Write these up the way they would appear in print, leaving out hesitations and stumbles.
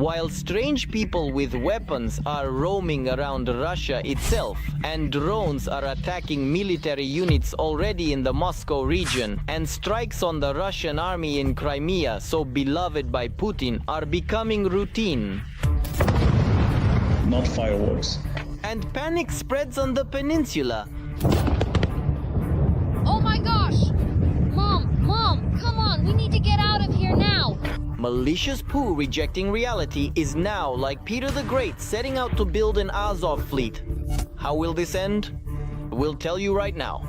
while strange people with weapons are roaming around Russia itself, and drones are attacking military units already in the Moscow region, and strikes on the Russian army in Crimea, so beloved by Putin, are becoming routine. Not fireworks. And panic spreads on the peninsula. Oh my gosh! Mom, come on, we need to get out of here now! Malicious Pooh rejecting reality is now like Peter the Great setting out to build an Azov fleet. How will this end? We'll tell you right now.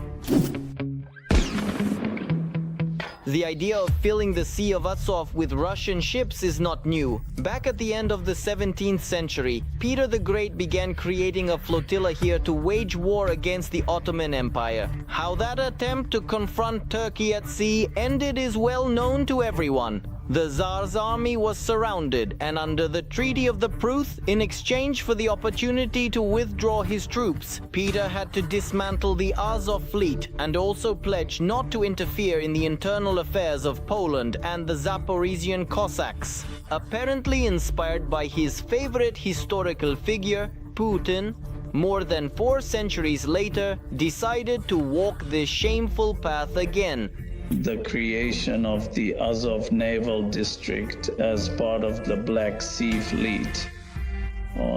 The idea of filling the Sea of Azov with Russian ships is not new. Back at the end of the 17th century, Peter the Great began creating a flotilla here to wage war against the Ottoman Empire. How that attempt to confront Turkey at sea ended is well known to everyone. The Tsar's army was surrounded, and under the Treaty of the Pruth, in exchange for the opportunity to withdraw his troops, Peter had to dismantle the Azov fleet and also pledge not to interfere in the internal affairs of Poland and the Zaporizhian Cossacks. Apparently inspired by his favorite historical figure, Putin, more than 4 centuries later, decided to walk this shameful path again. The creation of the Azov naval district as part of the Black Sea fleet.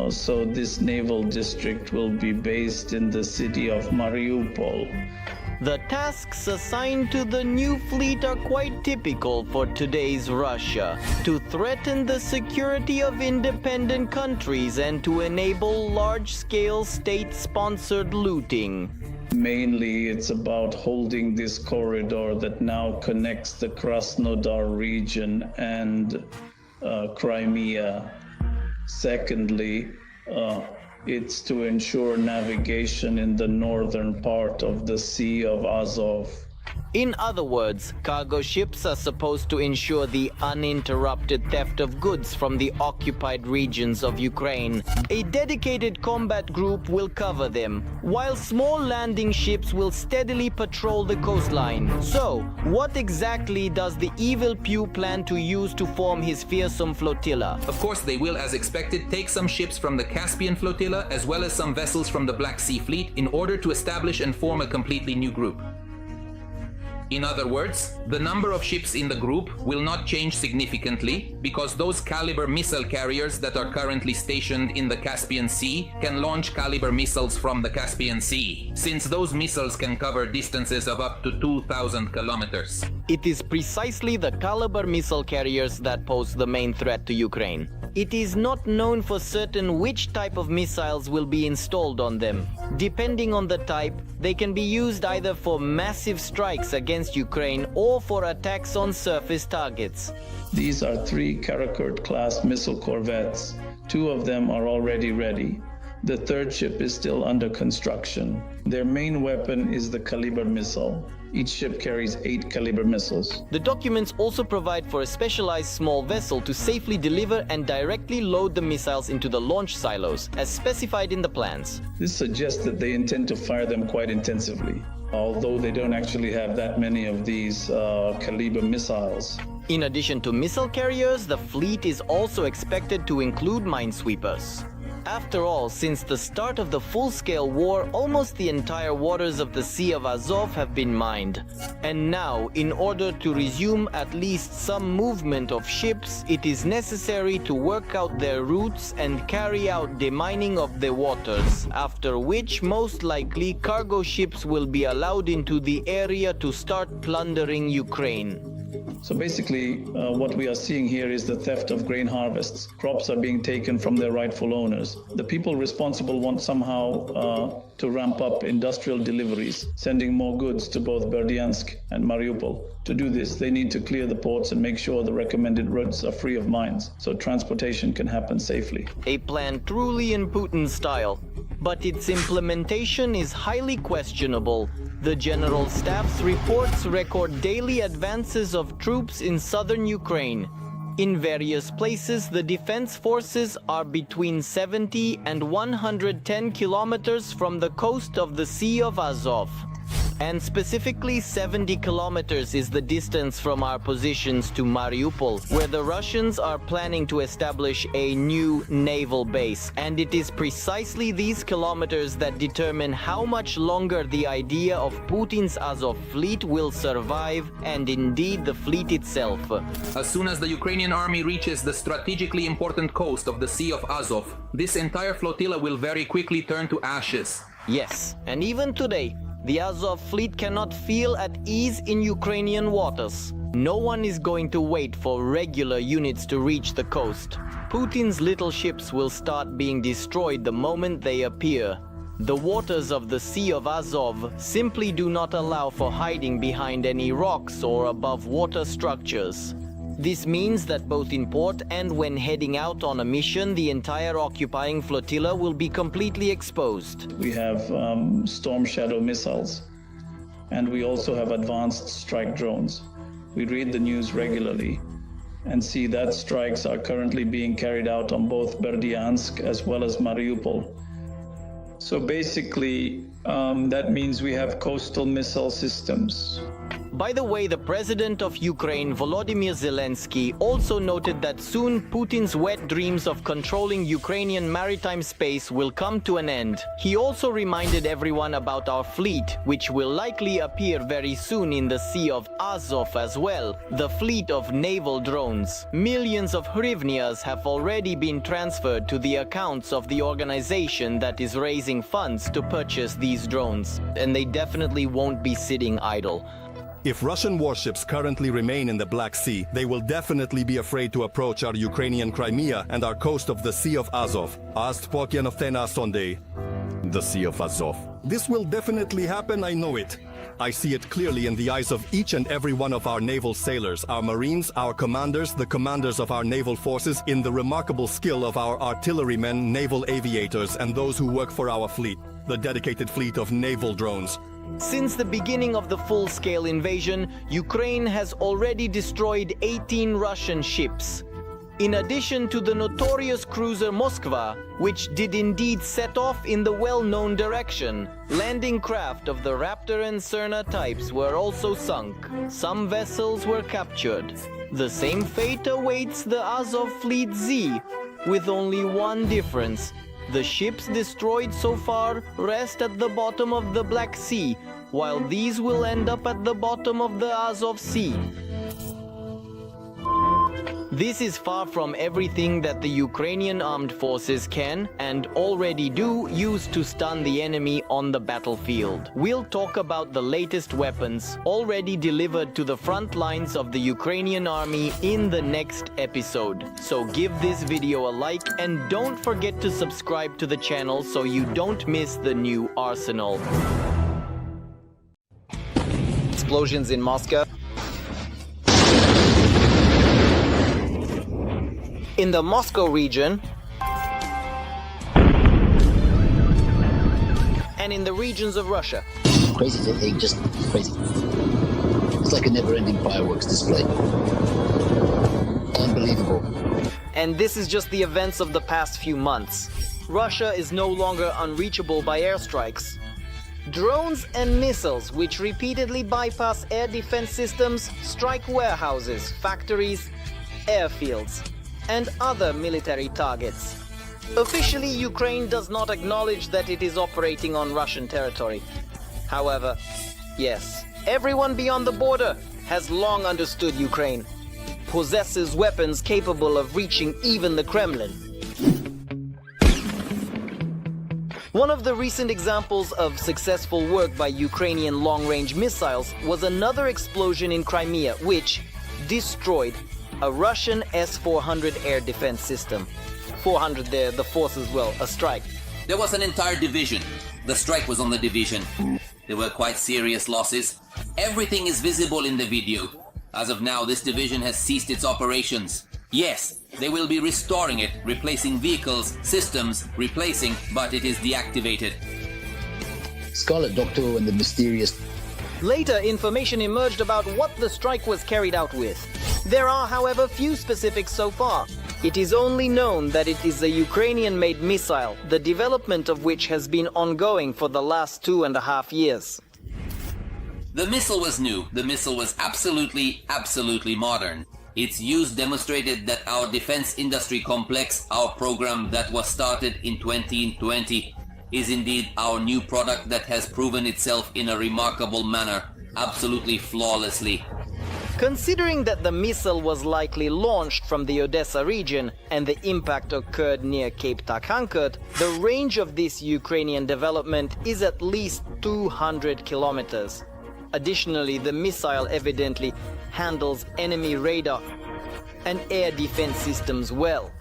So this naval district will be based in the city of Mariupol. The tasks assigned to the new fleet are quite typical for today's Russia: to threaten the security of independent countries and to enable large-scale state-sponsored looting. Mainly, it's about holding this corridor that now connects the Krasnodar region and Crimea. Secondly, it's to ensure navigation in the northern part of the Sea of Azov. In other words, cargo ships are supposed to ensure the uninterrupted theft of goods from the occupied regions of Ukraine. A dedicated combat group will cover them, while small landing ships will steadily patrol the coastline. So, what exactly does the evil Pew plan to use to form his fearsome flotilla? Of course, they will, as expected, take some ships from the Caspian flotilla as well as some vessels from the Black Sea fleet in order to establish and form a completely new group. In other words, the number of ships in the group will not change significantly because those caliber missile carriers that are currently stationed in the Caspian Sea can launch caliber missiles from the Caspian Sea, since those missiles can cover distances of up to 2,000 kilometers. It is precisely the caliber missile carriers that pose the main threat to Ukraine. It is not known for certain which type of missiles will be installed on them. Depending on the type, they can be used either for massive strikes against Ukraine or for attacks on surface targets. These are 3 Karakurt-class missile corvettes. 2 of them are already ready. The 3rd ship is still under construction. Their main weapon is the Caliber missile. Each ship carries 8 Caliber missiles. The documents also provide for a specialized small vessel to safely deliver and directly load the missiles into the launch silos, as specified in the plans. This suggests that they intend to fire them quite intensively, although they don't actually have that many of these Caliber missiles. In addition to missile carriers, the fleet is also expected to include minesweepers. After all, since the start of the full-scale war, almost the entire waters of the Sea of Azov have been mined. And now, in order to resume at least some movement of ships, it is necessary to work out their routes and carry out demining of the waters, after which most likely cargo ships will be allowed into the area to start plundering Ukraine. So basically, what we are seeing here is the theft of grain harvests. Crops are being taken from their rightful owners. The people responsible want somehow to ramp up industrial deliveries, sending more goods to both Berdyansk and Mariupol. To do this, they need to clear the ports and make sure the recommended routes are free of mines, so transportation can happen safely. A plan truly in Putin's style, but its implementation is highly questionable. The General Staff's reports record daily advances of troops in southern Ukraine. In various places, the defense forces are between 70 and 110 kilometers from the coast of the Sea of Azov. And specifically 70 kilometers is the distance from our positions to Mariupol, where the Russians are planning to establish a new naval base. And it is precisely these kilometers that determine how much longer the idea of Putin's Azov fleet will survive, and indeed the fleet itself. As soon as the Ukrainian army reaches the strategically important coast of the Sea of Azov, this entire flotilla will very quickly turn to ashes. Yes, and even today, the Azov fleet cannot feel at ease in Ukrainian waters. No one is going to wait for regular units to reach the coast. Putin's little ships will start being destroyed the moment they appear. The waters of the Sea of Azov simply do not allow for hiding behind any rocks or above water structures. This means that both in port and when heading out on a mission, the entire occupying flotilla will be completely exposed. We have Storm Shadow missiles, and we also have advanced strike drones. We read the news regularly and see that strikes are currently being carried out on both Berdyansk as well as Mariupol. So basically, that means we have coastal missile systems. By the way, the president of Ukraine, Volodymyr Zelensky, also noted that soon Putin's wet dreams of controlling Ukrainian maritime space will come to an end. He also reminded everyone about our fleet, which will likely appear very soon in the Sea of Azov as well, the fleet of naval drones. Millions of hryvnias have already been transferred to the accounts of the organization that is raising funds to purchase these drones, and they definitely won't be sitting idle. If Russian warships currently remain in the Black Sea, they will definitely be afraid to approach our Ukrainian Crimea and our coast of the Sea of Azov. The Sea of Azov. This will definitely happen, I know it. I see it clearly in the eyes of each and every one of our naval sailors, our marines, our commanders, the commanders of our naval forces, in the remarkable skill of our artillerymen, naval aviators, and those who work for our fleet, the dedicated fleet of naval drones. Since the beginning of the full-scale invasion, Ukraine has already destroyed 18 Russian ships. In addition to the notorious cruiser Moskva, which did indeed set off in the well-known direction, landing craft of the Raptor and Cerna types were also sunk. Some vessels were captured. The same fate awaits the Azov Fleet Z, with only one difference. The ships destroyed so far rest at the bottom of the Black Sea, while these will end up at the bottom of the Azov Sea. This is far from everything that the Ukrainian armed forces can, and already do, use to stun the enemy on the battlefield. We'll talk about the latest weapons already delivered to the front lines of the Ukrainian army in the next episode. So give this video a like and don't forget to subscribe to the channel so you don't miss the new arsenal. Explosions in Moscow. In the Moscow region, and in the regions of Russia. Crazy thing, just crazy. It's like a never-ending fireworks display. Unbelievable. And this is just the events of the past few months. Russia is no longer unreachable by airstrikes. Drones and missiles, which repeatedly bypass air defense systems, strike warehouses, factories, airfields, and other military targets. Officially, Ukraine does not acknowledge that it is operating on Russian territory. However, yes, everyone beyond the border has long understood Ukraine possesses weapons capable of reaching even the Kremlin. One of the recent examples of successful work by Ukrainian long-range missiles was another explosion in Crimea, which destroyed a Russian S-400 air defense system. 400 there, the force as well, a strike. There was an entire division. The strike was on the division. There were quite serious losses. Everything is visible in the video. As of now, this division has ceased its operations. Yes, they will be restoring it, replacing vehicles, systems, but it is deactivated. Scarlet Doctor and the mysterious... Later, information emerged about what the strike was carried out with. There are, however, few specifics so far. It is only known that it is a Ukrainian-made missile, the development of which has been ongoing for the last 2.5 years. The missile was new. The missile was absolutely modern. Its use demonstrated that our defense industry complex, our program that was started in 2020, is indeed our new product that has proven itself in a remarkable manner, absolutely flawlessly. Considering that the missile was likely launched from the Odessa region and the impact occurred near Cape Takhankut, the range of this Ukrainian development is at least 200 kilometers. Additionally, the missile evidently handles enemy radar and air defense systems well.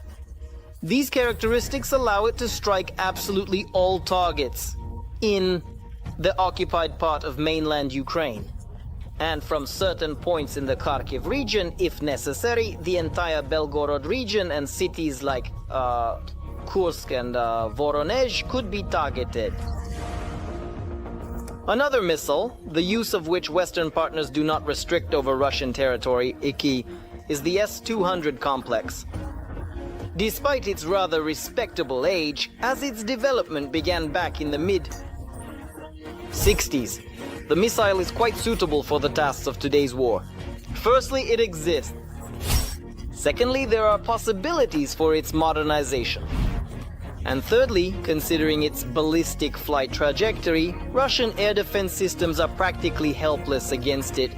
These characteristics allow it to strike absolutely all targets in the occupied part of mainland Ukraine, and from certain points in the Kharkiv region, if necessary, the entire Belgorod region and cities like Kursk and Voronezh could be targeted. Another missile, the use of which Western partners do not restrict over Russian territory, IKI, is the S-200 complex. Despite its rather respectable age, as its development began back in the mid-60s, the missile is quite suitable for the tasks of today's war. Firstly, it exists. Secondly, there are possibilities for its modernization. And thirdly, considering its ballistic flight trajectory, Russian air defense systems are practically helpless against it.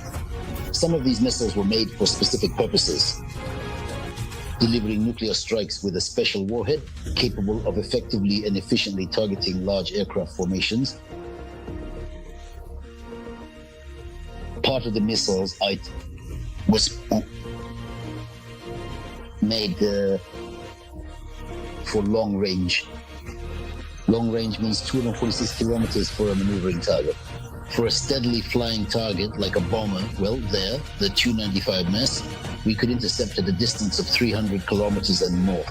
Some of these missiles were made for specific purposes, delivering nuclear strikes with a special warhead capable of effectively and efficiently targeting large aircraft formations. Part of the missiles was made for long range. Long range means 246 kilometers for a maneuvering target. For a steadily flying target like a bomber, well, there, the Tu-95 mess, we could intercept at a distance of 300 kilometers and more.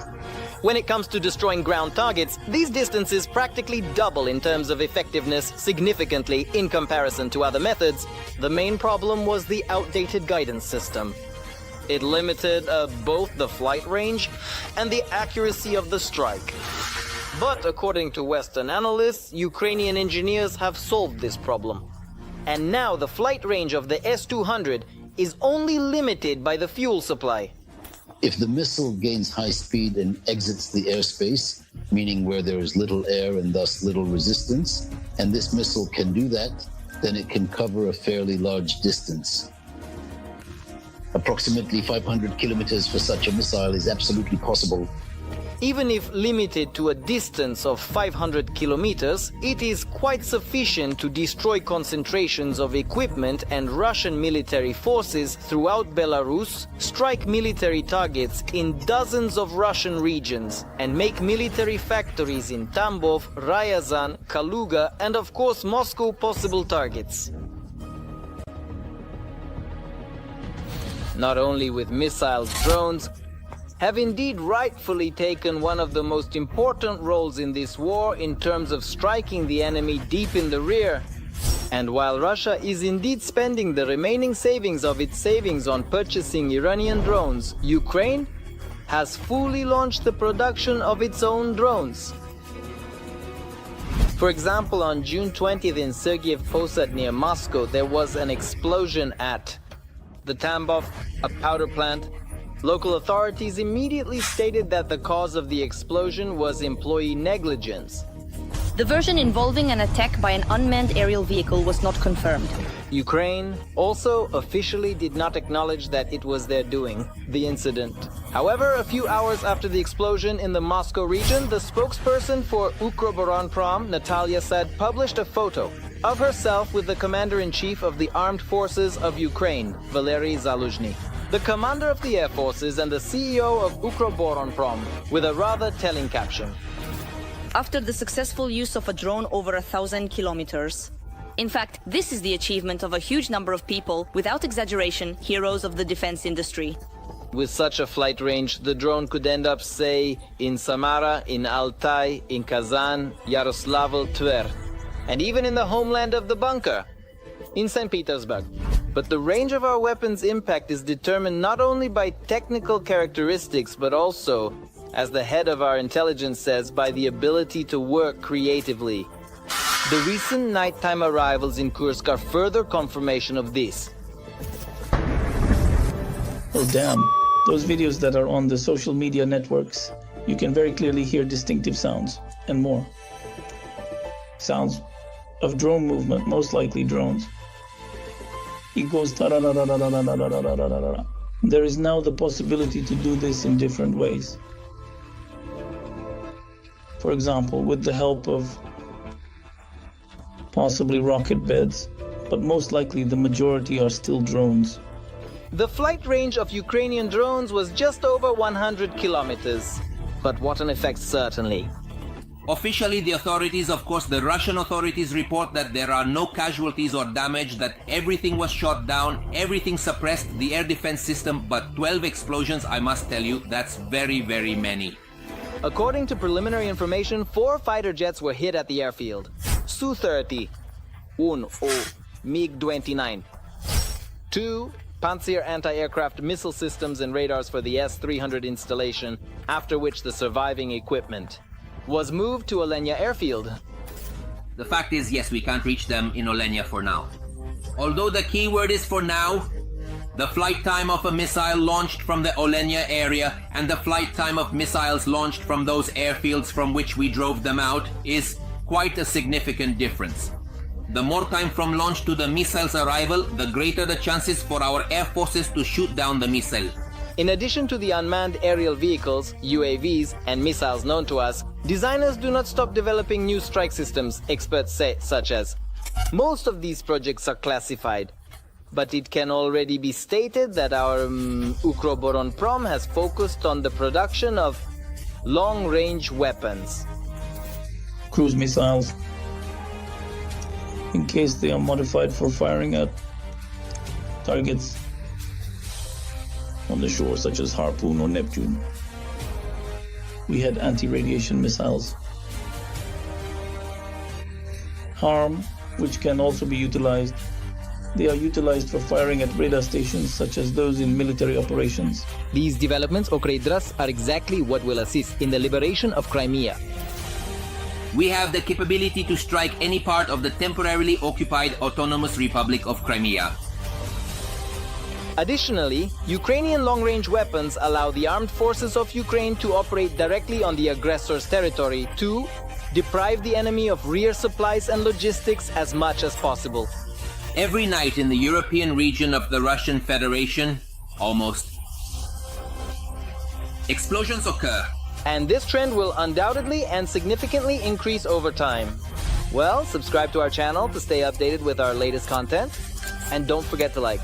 When it comes to destroying ground targets, these distances practically double in terms of effectiveness significantly in comparison to other methods. The main problem was the outdated guidance system. It limited both the flight range and the accuracy of the strike. But according to Western analysts, Ukrainian engineers have solved this problem. And now the flight range of the S-200 is only limited by the fuel supply. If the missile gains high speed and exits the airspace, meaning where there is little air and thus little resistance, and this missile can do that, then it can cover a fairly large distance. Approximately 500 kilometers for such a missile is absolutely possible. Even if limited to a distance of 500 kilometers, it is quite sufficient to destroy concentrations of equipment and Russian military forces throughout Belarus, strike military targets in dozens of Russian regions, and make military factories in Tambov, Ryazan, Kaluga, and of course Moscow possible targets. Not only with missiles, drones have indeed rightfully taken one of the most important roles in this war in terms of striking the enemy deep in the rear. And while Russia is indeed spending the remaining savings of its savings on purchasing Iranian drones, Ukraine has fully launched the production of its own drones. For example, on June 20th in Sergiev Posad near Moscow, there was an explosion at the Tambov, a powder plant. Local authorities immediately stated that the cause of the explosion was employee negligence. The version involving an attack by an unmanned aerial vehicle was not confirmed. Ukraine also officially did not acknowledge that it was their doing, the incident. However, a few hours after the explosion in the Moscow region, the spokesperson for Ukroboronprom, Natalia Sad, published a photo of herself with the commander-in-chief of the armed forces of Ukraine, Valery Zaluzhny, the commander of the air forces and the CEO of Ukroboronprom, with a rather telling caption. After the successful use of a drone over 1,000 kilometers. In fact, this is the achievement of a huge number of people, without exaggeration, heroes of the defense industry. With such a flight range, the drone could end up, say, in Samara, in Altai, in Kazan, Yaroslavl, Tver, and even in the homeland of the bunker, in St. Petersburg. But the range of our weapon's impact is determined not only by technical characteristics, but also, as the head of our intelligence says, by the ability to work creatively. The recent nighttime arrivals in Kursk are further confirmation of this. Oh damn, those videos that are on the social media networks, you can very clearly hear distinctive sounds and more. Sounds of drone movement, most likely drones. It goes ta-da-da-da-da-da-da-da-da-da-da-da. There is now the possibility to do this in different ways. For example, with the help of possibly rocket beds, but most likely the majority are still drones. The flight range of Ukrainian drones was just over 100 kilometers. But what an effect, certainly. Officially, the authorities, of course, the Russian authorities report that there are no casualties or damage, that everything was shot down, everything suppressed, the air defense system, but 12 explosions, I must tell you, that's very, very many. According to preliminary information, 4 fighter jets were hit at the airfield. Su-30, 1 MiG-29, 2 Pantsir anti-aircraft missile systems and radars for the S-300 installation, after which the surviving equipment was moved to Olenia airfield. The fact is, yes, we can't reach them in Olenia for now. Although the key word is for now, the flight time of a missile launched from the Olenia area and the flight time of missiles launched from those airfields from which we drove them out is quite a significant difference. The more time from launch to the missile's arrival, the greater the chances for our air forces to shoot down the missile. In addition to the unmanned aerial vehicles, UAVs, and missiles known to us, designers do not stop developing new strike systems, experts say, such as. Most of these projects are classified, but it can already be stated that our Ukroboronprom has focused on the production of long-range weapons. Cruise missiles, in case they are modified for firing at targets on the shore, such as Harpoon or Neptune. We had anti-radiation missiles. HARM, which can also be utilized. They are utilized for firing at radar stations, such as those in military operations. These developments, Okreidras, are exactly what will assist in the liberation of Crimea. We have the capability to strike any part of the temporarily occupied Autonomous Republic of Crimea. Additionally, Ukrainian long-range weapons allow the armed forces of Ukraine to operate directly on the aggressor's territory to deprive the enemy of rear supplies and logistics as much as possible. Every night in the European region of the Russian Federation, almost, explosions occur. And this trend will undoubtedly and significantly increase over time. Well, subscribe to our channel to stay updated with our latest content. And don't forget to like.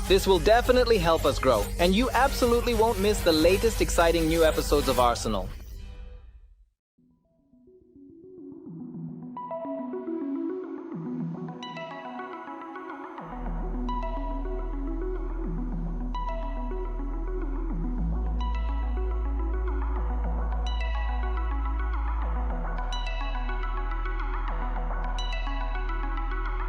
This will definitely help us grow, and you absolutely won't miss the latest exciting new episodes of Arsenal.